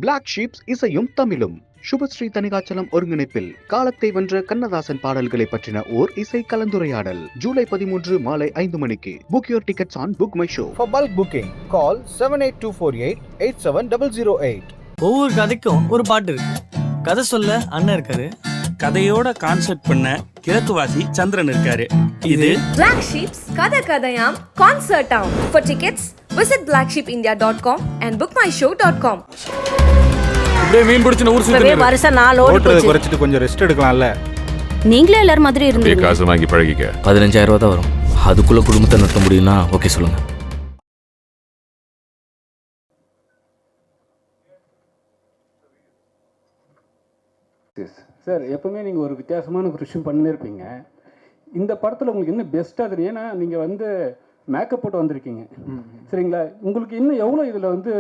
Black ships இசையும் தமிழும் சுபஸ்ரீ தனிகாச்சலம் ஒருங்கிணைப்பில் காலத்தை வென்ற கண்ணதாசன் பாடல்களை பற்றின ஓர் இசை கலந்துரையாடல் ஜூலை 13 மாலை 5 மணிக்கு. Book your tickets on book my show. For bulk booking, call 78248-87008. ஒவ்வொரு கதைக்கும் ஒரு பாட்டு இருக்கு. கதை சொல்ல அண்ணன் இருக்காரு. கதையோட கான்செப்ட் பண்ண கிழக்குவாசி சந்திரன் இருக்காரு. இது Black Sheeps கதை கதையாம் கான்சர்ட் ஆம். For tickets visit blacksheepindia.com and bookmyshow.com. அப்படியே மீன் பிடிச்ச ஊர் சுத்தி வருஷம் 4 ஓடி போச்சு. குறைச்சிட்டு கொஞ்சம் ரெஸ்ட் எடுக்கலாம்ல. நீங்களே எல்லாரும் மாதிரி இருந்தீங்க. காசு வாங்கி பழகிக்க. 15,000 ரூபா தான் வரும். அதுக்குள்ள குடும்பத்தை நடத்த முடியும்னா ஓகே சொல்லுங்க. சார், எப்பவுமே நீங்கள் ஒரு வித்தியாசமான ஒரு விஷயம் பண்ணியிருப்பீங்க. இந்த படத்தில் உங்களுக்கு இன்னும் பெஸ்ட்டாக தெரியும். ஏன்னா நீங்கள் வந்து மேக்கப் போட்டு வந்திருக்கீங்க, சரிங்களா? உங்களுக்கு இன்னும் எவ்வளோ இதில் வந்து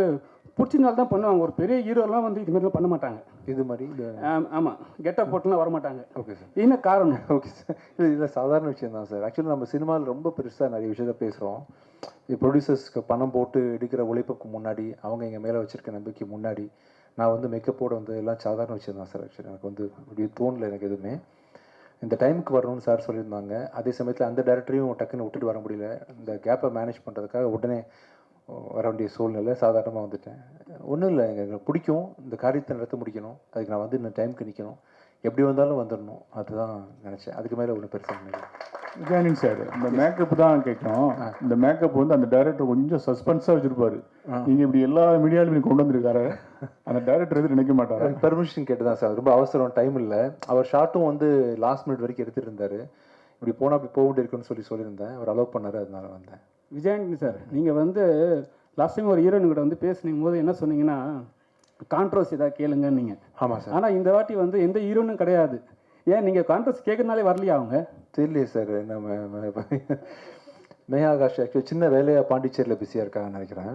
பிடிச்சனால தான் பண்ணுவாங்க. ஒரு பெரிய ஹீரோலாம் வந்து இது மாதிரிலாம் பண்ண மாட்டாங்க. இது மாதிரி ஆமாம், கெட்டப் போட்டுலாம் வரமாட்டாங்க. Okay sir. என்ன காரணம்? ஓகே சார், இதில் சாதாரண விஷயம் தான் சார். ஆக்சுவலி நம்ம சினிமாவில் ரொம்ப பெருசாக நிறைய விஷயத்த பேசுகிறோம். ப்ரொடியூசர்ஸ்க்கு பணம் போட்டு எடுக்கிற உழைப்புக்கு முன்னாடி, அவங்க எங்கள் மேலே வச்சுருக்க நம்பிக்கை முன்னாடி நான் வந்து மேக்கப்போடு வந்து எல்லாம் சாதாரண விஷயம் தான் சார். ஆக்சுவலி எனக்கு வந்து அப்படி தோணலை எனக்கு எதுவுமே. இந்த டைமுக்கு வரணும்னு சார் சொல்லியிருந்தாங்க. அதே சமயத்தில் அந்த டேரக்டரையும் டக்குன்னு விட்டுட்டு வர முடியல. இந்த கேப்பை மேனேஜ் பண்ணுறதுக்காக உடனே வர வேண்டிய சூழ்நிலை. சாதாரணமாக வந்துட்டேன். ஒன்றும் இல்லை, எனக்கு பிடிக்கும் இந்த காரியத்தை நடத்த முடிக்கணும். அதுக்கு நான் வந்து இந்த டைமுக்கு நிற்கணும், எப்படி வந்தாலும் வந்துடணும், அதுதான் நினச்சேன். அதுக்கு மேலே ஒன்றும் பெருசாக நினைக்கிறேன். விஜயானந்த் சார், இந்த மேக்கப் தான் கேட்கணும். இந்த மேக்கப் வந்து அந்த டைரக்டர் கொஞ்சம் சஸ்பென்ஸாக வச்சுருப்பாரு. நீங்கள் இப்படி எல்லா மீடியாவிலும் கொண்டு வந்திருக்காரு. அந்த டைரக்டர் எதுவும் நினைக்க மாட்டார். பெர்மிஷன் கேட்டு தான் சார். ரொம்ப அவசரம், டைம் இல்லை. அவர் ஷார்ட்டும் வந்து லாஸ்ட் மினிட் வரைக்கும் எடுத்துகிட்டு இருந்தார். இப்படி போனால் அப்படி போக வேண்டியிருக்குன்னு சொல்லியிருந்தேன். அவர் அலோவ் பண்ணார், அதனால வந்தேன். விஜயானந்த் சார், நீங்கள் வந்து லாஸ்ட் டைம் ஒரு ஹீரோயின் கூட வந்து பேசுனீங்க போது என்ன சொன்னீங்கன்னா, கான்ட்ரவர்சி ஏதாவது கேளுங்கன்னு நீங்கள். ஆமாம் சார். ஆனால் இந்த வாட்டி வந்து எந்த ஹீரோனும் கிடையாது. ஏன் நீங்கள் கான்ட்ரவர்சி கேட்கறதுனாலே வரலையா அவங்க? தெரியலையே சார். நம்ம மேயா ஆகாஷ் ஆக்சுவலி சின்ன வேலையாக பாண்டிச்சேரியில் பிஸியாக இருக்காங்கன்னு நினைக்கிறேன்.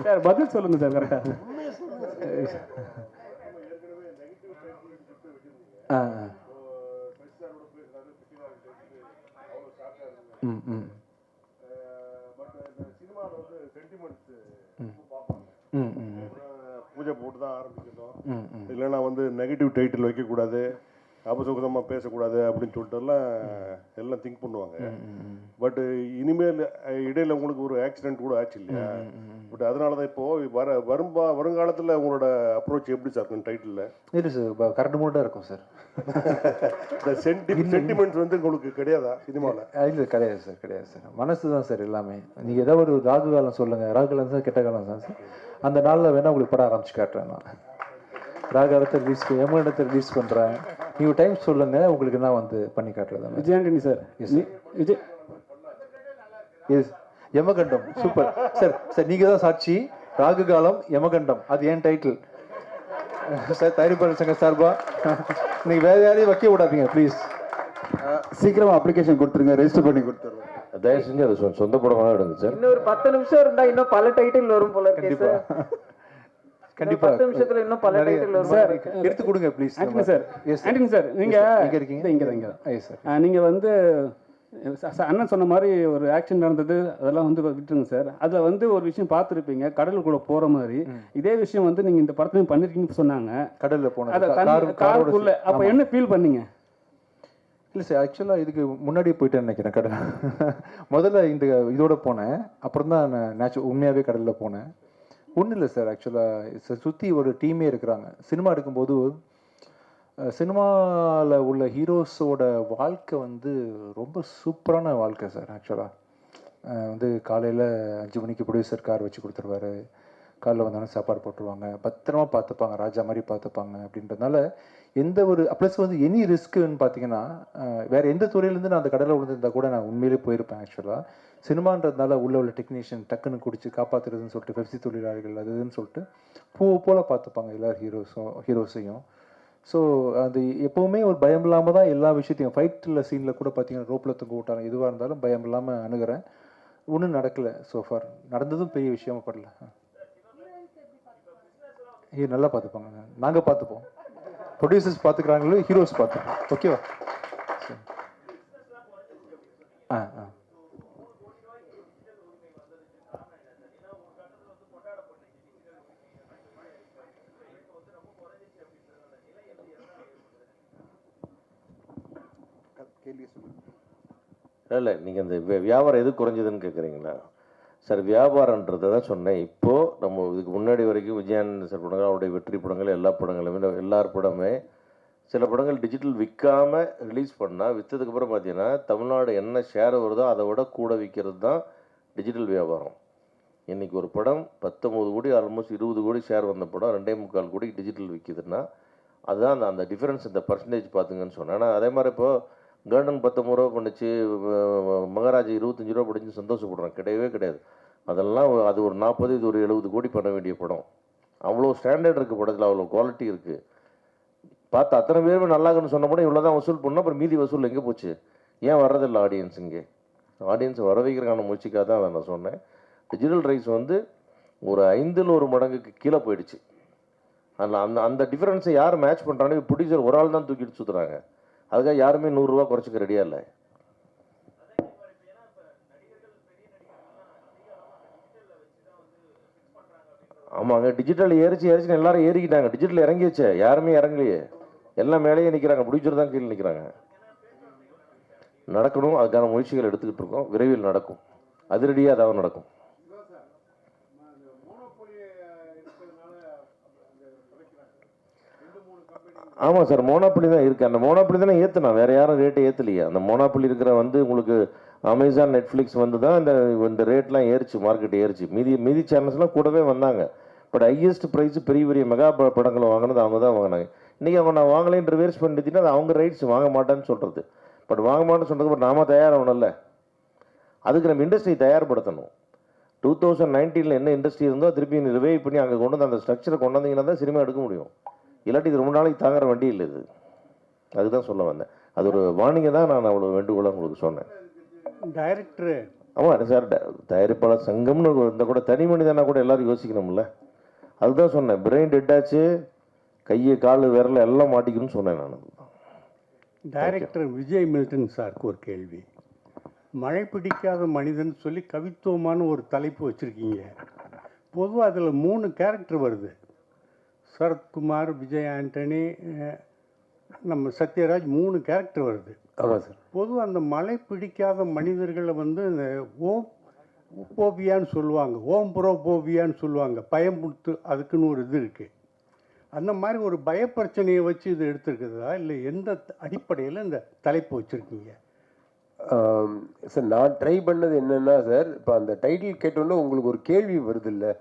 சார் பதில் சொல்லுங்க சார் கரெக்டாக. பூஜை போட்டு தான் ஆரம்பிக்கணும், இல்லைன்னா வந்து நெகட்டிவ் டைட்டில் வைக்கக்கூடாது, அபசுகமாக பேசக்கூடாது அப்படின்னு சொல்லிட்டுலாம் எல்லாம் திங்க் பண்ணுவாங்க. பட் இனிமேல் இடையில் உங்களுக்கு ஒரு ஆக்சிடென்ட் கூட ஆச்சு இல்லையா? பட் அதனால தான் இப்போது வருங்காலத்தில் உங்களோட அப்ரோச் எப்படி சார் இருக்கும் டைட்டிலில்? இல்லை சார், கரெக்ட் மூடாக இருக்கும் சார். இந்த சென்டிமெண்ட்ஸ் வந்து உங்களுக்கு கிடையாதா சினிமாவில்? இல்லை கிடையாது சார், கிடையாது சார். மனசு தான் சார் எல்லாமே. நீங்கள் ஏதாவது ஒரு ராகு காலம் சொல்லுங்கள். ராகு காலம் சார், கெட்ட காலம் தான் சார். அந்த நாளில் வேணால் உங்களுக்கு படம் ஆரம்பிச்சு காட்டுறேன். நான் ராகாலத்தை ரிலீஸ் யமகண்டத்தை ரிலீஸ் பண்ணுறேன். நீங்கள் டைம் சொல்லுங்கள், உங்களுக்கு நான் வந்து பண்ணி காட்டுறேன். விஜயாண்டனி சார். விஜய் எஸ், யமகண்டம் சூப்பர் சார். சார் நீங்கள் தான் சாட்சி. ராகு காலம் யமகண்டம், அது ஏன் டைட்டில் சார். தயாரிப்பாளர் சங்க சார்பா நீங்கள் வேறு யாரையும் வைக்க விடாதீங்க ப்ளீஸ். சீக்கிரமாக அப்ளிகேஷன் கொடுத்துருங்க, ரெஜிஸ்டர் பண்ணி கொடுத்துருவோம். தயவு செஞ்சு அதை சொந்த படமாக எடுங்க சார். இன்னொரு 10 நிமிஷம் இருந்தா இன்னும் பல டைட்டில் வரும் போல இருக்கு சார். கண்டிப்பா 10 நிமிஷத்துல இன்னும் பல டைட்டில் வரும் சார். எடுத்து கொடுங்க please. Antony sir. S Antony sir, நீங்க எங்க இருக்கீங்க? இங்க எஸ் சார். நீங்க வந்து அண்ணன் சொன்ன மாதிரி ஒரு ஆக்சிடென்ட் நடந்தது, அதெல்லாம் வந்து விட்டுருங்க சார். அதில் வந்து ஒரு விஷயம் பார்த்துருப்பீங்க, கடலுக்குள்ள போகிற மாதிரி. இதே விஷயம் வந்து நீங்கள் இந்த படத்துலையும் பண்ணியிருக்கீங்கன்னு சொன்னாங்க. கடலில் போன காருக்குள்ள அப்போ என்ன ஃபீல் பண்ணீங்க? இல்லை சார், ஆக்சுவலாக இதுக்கு முன்னாடி போயிட்டேன்னு நினைக்கிறேன் கடல். முதல்ல இந்த இதோட போனேன், அப்புறம் தான் நான் உண்மையாகவே கடலில் போனேன். ஒன்றும் இல்லை சார். ஆக்சுவலாக சுற்றி ஒரு டீமே இருக்கிறாங்க. சினிமா எடுக்கும்போது சினிமாவில் உள்ள ஹீரோஸோட வாழ்க்கை வந்து ரொம்ப சூப்பரான வாழ்க்கை சார். ஆக்சுவலாக வந்து காலையில் 5 மணிக்கு ப்ரொடியூசர் கார் வச்சு கொடுத்துருவாரு. காலையில் வந்தாலும் சாப்பாடு போட்டுருவாங்க, பத்திரமா பார்த்துப்பாங்க, ராஜா மாதிரி பார்த்துப்பாங்க. அப்படின்றதுனால எந்த ஒரு ப்ளஸ் வந்து எனி ரிஸ்க்குன்னு பார்த்தீங்கன்னா, வேறு எந்த துறையிலேருந்து நான் அந்த கடலில் விழுந்திருந்தால் கூட நான் உண்மையிலே போயிருப்பேன். ஆக்சுவலாக சினிமான்றதுனால உள்ள டெக்னீஷியன் டக்குன்னு குடிச்சு காப்பாற்றுறதுன்னு சொல்லிட்டு பெப்சி தொழிலாளிகள் அதுன்னு சொல்லிட்டு பூவை போல் பார்த்துப்பாங்க எல்லா ஹீரோஸையும். ஸோ அது எப்போவுமே ஒரு பயம் இல்லாமல் தான் எல்லா விஷயத்தையும், ஃபைட்டில் சீனில் கூட பார்த்தீங்கன்னா ரோப்பில் தொங்க விட்டாங்க, எதுவாக இருந்தாலும் பயம் இல்லாமல் அணுகிறேன். ஒன்றும் நடக்கலை சோஃபார். நடந்ததும் பெரிய விஷயமா படல. நல்லா பார்த்துப்பாங்க, நாங்கள் பார்த்துப்போம். ப்ரொடியூசர்ஸ் பார்த்துக்கிறாங்களோ, ஹீரோஸ் பார்த்துப்போம். ஓகேவா? கேள்வி சொல்லுங்க. இல்லை நீங்கள் இந்த வியாபாரம் எது குறைஞ்சதுன்னு கேட்குறீங்களா சார்? வியாபாரன்றதை தான் சொன்னேன். இப்போது நம்ம இதுக்கு முன்னாடி வரைக்கும் விஜயானந்த் சார் படங்கள், அவருடைய வெற்றி படங்கள், எல்லா படங்களுமே, எல்லார் படமே சில படங்கள் டிஜிட்டல் விற்காமல் ரிலீஸ் பண்ணால் விற்றதுக்கப்புறம் பார்த்தீங்கன்னா தமிழ்நாடு என்ன ஷேர் வருதோ அதை விட கூட விற்கிறது தான் டிஜிட்டல் வியாபாரம். இன்றைக்கி ஒரு படம் 19 கோடி, ஆல்மோஸ்ட் 20 கோடி ஷேர் வந்த படம் 2.25 கோடிக்கு டிஜிட்டல் விற்கிதுன்னா அதுதான் அந்த டிஃப்ரென்ஸ், இந்த பர்சன்டேஜ் பார்த்துங்கன்னு சொன்னேன். ஆனால் அதே மாதிரி இப்போது கார்டன் 19 ரூபா பண்ணிச்சு, மகாராஜா 25 ரூபா படிச்சு சந்தோஷப்படுறான், கிடையவே கிடையாது. அதெல்லாம் அது ஒரு 40, இது ஒரு 70 கோடி பண்ண வேண்டிய படம். அவ்வளோ ஸ்டாண்டர்ட் இருக்குது படத்தில், அவ்வளோ குவாலிட்டி இருக்குது. பார்த்து அத்தனை பேருமே நல்லாக்குன்னு சொன்ன படம் இவ்வளோ தான் வசூல் பண்ணோம். அப்புறம் மீதி வசூல் எங்கே போச்சு? ஏன் வர்றதில்லை ஆடியன்ஸ்? இங்கே ஆடியன்ஸ் வர வைக்கிறதுக்கான முயற்சிக்காக தான் அதை நான் சொன்னேன். டிஜிட்டல் ரைட்ஸ் வந்து ஒரு 5ல் 1 மடங்குக்கு கீழே போயிடுச்சு. அதில் அந்த டிஃப்ரென்ஸை யார் மேட்ச் பண்ணுறாங்க? ப்ரொடியூசர் ஒரு ஆள் தான் தூக்கிட்டு சுற்றுறாங்க. அதுக்காக யாருமே 100 ரூபா குறைச்சிக்க ரெடியாக இல்லை. ஆமாங்க, டிஜிட்டல் ஏறிச்சுன்னு எல்லாரும் ஏறிக்கிட்டாங்க. டிஜிட்டல் இறங்கிடுச்சு, யாருமே இறங்கலையே, எல்லாம் மேலேயே நிற்கிறாங்க. ப்ரொடியூசர் தான் கீழே நிற்கிறாங்க. நடக்கணும், அதுக்கான முயற்சிகள் எடுத்துக்கிட்டு இருக்கோம். விரைவில் நடக்கும், அதிரடியாக அதாவது நடக்கும். ஆமாம் சார், மோனோபொலி தான் இருக்குது. அந்த மோனோபொலி தானே ஏற்றுனா, வேறு யாரும் ரேட்டை ஏற்றலையே. அந்த மோனோபொலி இருக்கிற வந்து உங்களுக்கு அமேசான், நெட்ஃப்ளிக்ஸ் வந்து தான் இந்த ரேட்லாம் ஏறிச்சு, மார்க்கெட் ஏறிச்சு. மீதி சேனல்ஸ்லாம் கூடவே வந்தாங்க. பட் ஹையஸ்ட் ப்ரைஸ் பெரிய பெரிய மெகா படங்களை வாங்கினது அவங்க தான் வாங்கினாங்க. இன்றைக்கி அவங்க நான் வாங்கலைன்னு ரிவர்ஸ் பண்ணிட்டுன்னா அது அவங்க ரைட்ஸ், வாங்க மாட்டேன்னு சொல்கிறது. பட் வாங்க மாட்டேன்னு சொல்கிறதுக்கு பட் நாம தயாராகணும்ல. அதுக்கு நம்ம இண்டஸ்ட்ரி தயார்படுத்தணும். 2019 என்ன இண்டஸ்ட்ரி இருந்தோ திருப்பி ரிவைவ் பண்ணி அங்கே கொண்டு வந்து அந்த ஸ்ட்ரக்சரை கொண்டு வந்தீங்கன்னா தான் சினிமா எடுக்க முடியும். இல்லாட்டி இது ரொம்ப நாளைக்கு தாங்குற வண்டி இல்லை இது. அதுதான் சொல்ல வந்தேன். அது ஒரு வார்னிங்கை தான் நான் அவ்வளோ வேண்டுகோளாக உங்களுக்கு சொன்னேன். டைரக்டரு ஆமாம் சார், தயாரிப்பாளர் சங்கம்னு இருந்தால் கூட தனி மனிதனா கூட எல்லாரும் யோசிக்கணும்ல. அதுதான் சொன்னேன். பிரெயின் டெட்டாச்சு, கையை கால் விரல எல்லாம் மாட்டிக்கணும்னு சொன்னேன் நான். டைரக்டர் விஜய் மில்டன் சாருக்கு ஒரு கேள்வி. மழை பிடிக்காத மனிதன் சொல்லி கவித்துவமான ஒரு தலைப்பு வச்சுருக்கீங்க. பொதுவாக அதில் 3 கேரக்டர் வருது. சரத்குமார், விஜய் ஆண்டனி, நம்ம சத்யராஜ், 3 கேரக்டர் வருது. ஆமாம் சார். பொதுவாக அந்த மழை பிடிக்காத மனிதர்களை வந்து இந்த போபியான்னு சொல்லுவாங்க, புரோபோபியான்னு சொல்லுவாங்க, பயமுறுத்து, அதுக்குன்னு ஒரு இது இருக்குது. அந்த மாதிரி ஒரு பயப்பிரச்சனையை வச்சு இது எடுத்துருக்குதா, இல்லை எந்த அடிப்படையில் இந்த தலைப்பு வச்சுருக்கீங்க? சார், நான் ட்ரை பண்ணது என்னென்னா சார், இப்போ அந்த டைட்டில் கேட்டோன்னே உங்களுக்கு ஒரு கேள்வி வருது இல்லை,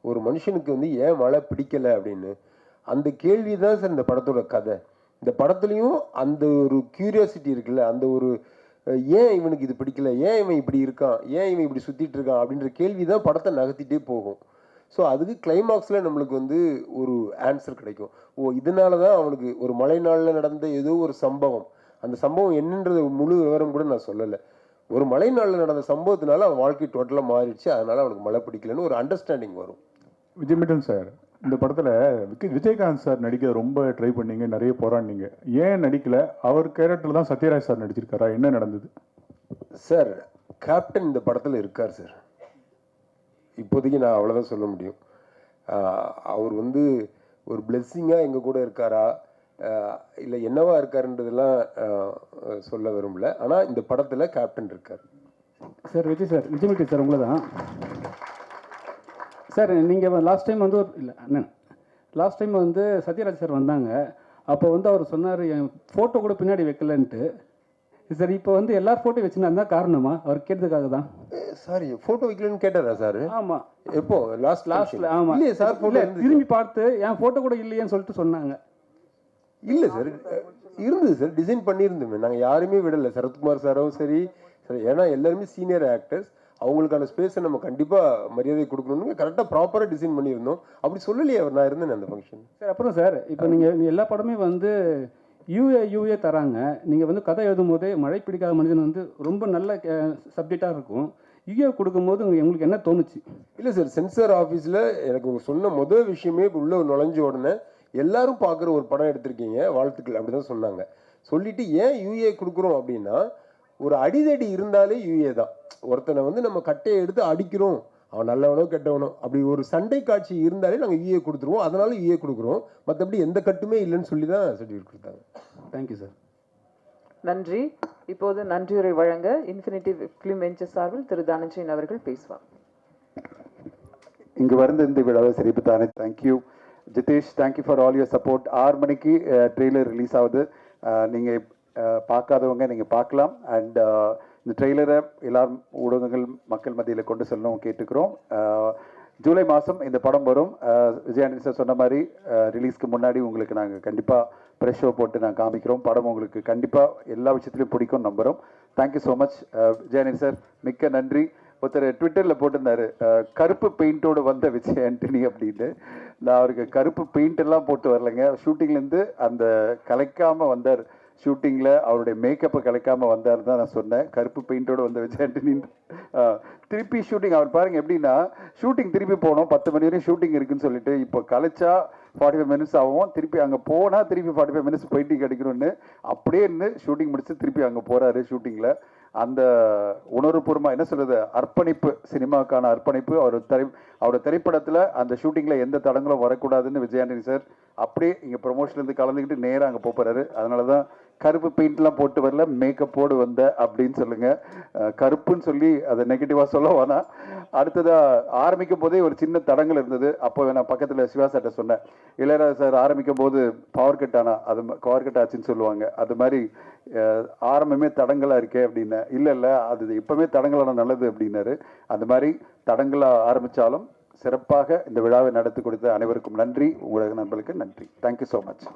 ஒரு மனுஷனுக்கு வந்து ஏன் மழை பிடிக்கலை அப்படின்னு. அந்த கேள்வி தான் சார் இந்த படத்தோட கதை. இந்த படத்துலையும் அந்த ஒரு க்யூரியாசிட்டி இருக்குல்ல, அந்த ஒரு ஏன் இவனுக்கு இது பிடிக்கல, ஏன் இவன் இப்படி இருக்கான், ஏன் இவன் இப்படி சுற்றிட்டு இருக்கான் அப்படின்ற கேள்வி தான் படத்தை நகர்த்திட்டே போகும். ஸோ அதுக்கு கிளைமாக்ஸில் நம்மளுக்கு வந்து ஒரு ஆன்சர் கிடைக்கும். ஓ, இதனால தான் அவனுக்கு ஒரு மழை நாளில் நடந்த ஏதோ ஒரு சம்பவம், அந்த சம்பவம் என்னன்றது முழு விவரம் கூட நான் சொல்லலை. ஒரு மழை நாளில் நடந்த சம்பவத்தினால அவன் வாழ்க்கை டோட்டலாக மாறிடுச்சு, அதனால் அவனுக்கு மழை பிடிக்கலன்னு ஒரு அண்டர்ஸ்டாண்டிங் வரும். விஜய் மில்டன் சார், இந்த படத்தில் விஜயகாந்த் சார் நடிக்க ரொம்ப ட்ரை பண்ணீங்க, நிறைய போராடினீங்க. ஏன் நடிக்கல? அவர் கேரக்டர் தான் சத்யராஜ் சார் நடிச்சிருக்காரா? என்ன நடந்தது சார்? கேப்டன் இந்த படத்தில் இருக்கார் சார். இப்போதைக்கு நான் அவ்வளோதான் சொல்ல முடியும். அவர் வந்து ஒரு பிளெஸ்ஸிங்காக எங்கள் கூட இருக்காரா, இல்லை என்னவா இருக்காருன்றதெல்லாம் சொல்ல விரும்பல. ஆனால் இந்த படத்தில் கேப்டன் இருக்கார் சார். விஜய் மில்டன் சார் உங்களை தான் சார். நீங்கள் லாஸ்ட் டைம் வந்து லாஸ்ட் டைம் வந்து சத்யராஜ் சார் வந்தாங்க. அப்போ வந்து அவர் சொன்னார் என் ஃபோட்டோ கூட பின்னாடி வைக்கலன்ட்டு. சார், இப்போ வந்து எல்லார் ஃபோட்டோ வச்சுருந்தா காரணமா? அவர் கேட்டதுக்காக தான். சாரி, ஃபோட்டோ வைக்கலன்னு கேட்டாரா சார்? ஆமாம். எப்போ? லாஸ்ட்ல? ஆமாம். இல்லையே சார், திரும்பி பார்த்து என் ஃபோட்டோ கூட இல்லையேன்னு சொல்லிட்டு சொன்னாங்க. இல்லை சார், இருந்தது சார், டிசைன் பண்ணியிருந்தோமே. நாங்கள் யாருமே விடலை, சரத்குமார் சாரும் சரி. ஏன்னா எல்லாருமே சீனியர் ஆக்டர்ஸ், அவங்களுக்கான ஸ்பேஸை நம்ம கண்டிப்பாக மரியாதை கொடுக்கணும்னு கரெக்டாக ப்ராப்பராக டிசைன் பண்ணியிருந்தோம். அப்படி சொல்லலையே அவர், நான் இருந்தேன் அந்த ஃபங்க்ஷன். சார், அப்புறம் சார், இப்போ நீங்கள் எல்லா படமே வந்து யூஏ தராங்க. நீங்கள் வந்து கதை எழுதும் போதே மழை பிடிக்காத மனிதன் வந்து ரொம்ப நல்ல சப்ஜெக்டாக இருக்கும். யூஏ கொடுக்கும்போது உங்களுக்கு என்ன தோணுச்சு? இல்லை சார், சென்சார் ஆஃபீஸில் எனக்கு சொன்ன முதல் விஷயமே உள்ளே நுழைஞ்ச உடனே எல்லாரும் பார்க்குற ஒரு படம் எடுத்திருக்கீங்க, வாழ்த்துக்கள் அப்படி தான் சொன்னாங்க. சொல்லிவிட்டு ஏன் யூஏ கொடுக்குறோம் அப்படின்னா, ஒரு அடிதடி இருந்தாலே யூஏ தான். ஒருத்தனை வந்து நம்ம கட்டையை எடுத்து அடிக்கிறோம், அவன் நல்லவனோ கெட்டவனோ, அப்படி ஒரு சண்டை காட்சி இருந்தாலே நாங்கள் யூஏ கொடுத்துருவோம். அதனால யூஏ கொடுக்குறோம், மற்றபடி எந்த கட்டுமே இல்லைன்னு சொல்லி தான் சர்டிஃபிகேட் கொடுத்தாங்க. Thank you sir. நன்றி. இப்போது நன்றியுரை வழங்க இன்ஃபினிட்டி ஃபிலிம் வெஞ்சர் சார்பில் திரு தனஞ்சயன் அவர்கள் பேசுவார். இங்கு வந்து இந்த விழாவை சிரிப்புத்தானே. Thank you Jitesh, thank you for all your support. 6 மணிக்கு ட்ரெய்லர் ரிலீஸ் ஆகுது. நீங்கள் பார்க்காதவங்க நீங்கள் பார்க்கலாம். அண்ட் இந்த ட்ரெய்லரை எல்லாரும் ஊடகங்கள் மக்கள் மத்தியில் கொண்டு செல்லணும் கேட்டுக்கிறோம். ஜூலை மாதம் இந்த படம் வரும். விஜயானந்தி சார் சொன்ன மாதிரி ரிலீஸ்க்கு முன்னாடி உங்களுக்கு நாங்கள் கண்டிப்பாக ப்ரெஷ் ஷோ போட்டு நாங்கள் காமிக்கிறோம். படம் உங்களுக்கு கண்டிப்பாக எல்லா விஷயத்துலையும் பிடிக்கும் நம்புகிறோம். Thank you so much Vijayanandi sir, மிக்க நன்றி. ஒருத்தர் ட்விட்டரில் போட்டிருந்தாரு, கருப்பு பெயிண்டோடு வந்த விஜய் ஆண்டனி அப்படின்னு. நான் அவருக்கு கருப்பு பெயிண்ட் எல்லாம் போட்டு வரலைங்க. ஷூட்டிங்லேருந்து அந்த கலைக்காமல் வந்தார். ஷூட்டிங்கில் அவருடைய மேக்கப்பை கலைக்காமல் வந்தார் தான் நான் சொன்னேன். கருப்பு பெயிண்டோடு வந்த விஜய் ஆண்டனின்னு. திருப்பி ஷூட்டிங் அவர் பாருங்கள் எப்படின்னா, ஷூட்டிங் திருப்பி போனோம் 10 மணி வரையும் ஷூட்டிங் இருக்குன்னு சொல்லிட்டு, இப்போ கலைச்சா 45 மினிட்ஸ் ஆகும். திருப்பி அங்கே போனால் திருப்பி 45 மினிட்ஸ் போயிட்டு கிடைக்கணும்னு அப்படியே இருந்து ஷூட்டிங் முடிச்சு திருப்பி அங்கே போகிறாரு. ஷூட்டிங்கில் அந்த உணர்வுபூர்வமாக என்ன சொல்கிறது, அர்ப்பணிப்பு, சினிமாவுக்கான அர்ப்பணிப்பு. அவரோட திரைப்படத்தில் அந்த ஷூட்டிங்கில் எந்த தடங்களும் வரக்கூடாதுன்னு விஜயாண்டனி சார் அப்படியே இங்கே ப்ரொமோஷன்லேருந்து கலந்துக்கிட்டு நேராக அங்கே போகிறாரு. அதனால தான் கருப்பு பெயிண்ட்லாம் போட்டு வரல, மேக்கப்போடு வந்த அப்படின்னு சொல்லுங்கள். கருப்புன்னு சொல்லி அதை நெகட்டிவாக சொல்ல வேணாம். அடுத்ததாக ஆரம்பிக்கும் போதே ஒரு சின்ன தடங்கள் இருந்தது. அப்போ நான் பக்கத்தில் சிவா சார்ட்ட சொன்னேன், இளையராஜா சார் ஆரம்பிக்கும் போது பவர் கட் ஆனால் அது பவர் கட் ஆச்சுன்னு சொல்லுவாங்க. அது மாதிரி ஆரம்பமே தடங்களாக இருக்கே அப்படின்னு. இல்லை அது எப்பவுமே தடங்களான நல்லது அப்படின்னாரு. அந்த மாதிரி தடங்களாக ஆரம்பித்தாலும் சிறப்பாக இந்த விழாவை நடத்தி கொடுத்த அனைவருக்கும் நன்றி. உங்களோட நண்பர்களுக்கு நன்றி. Thank you so much.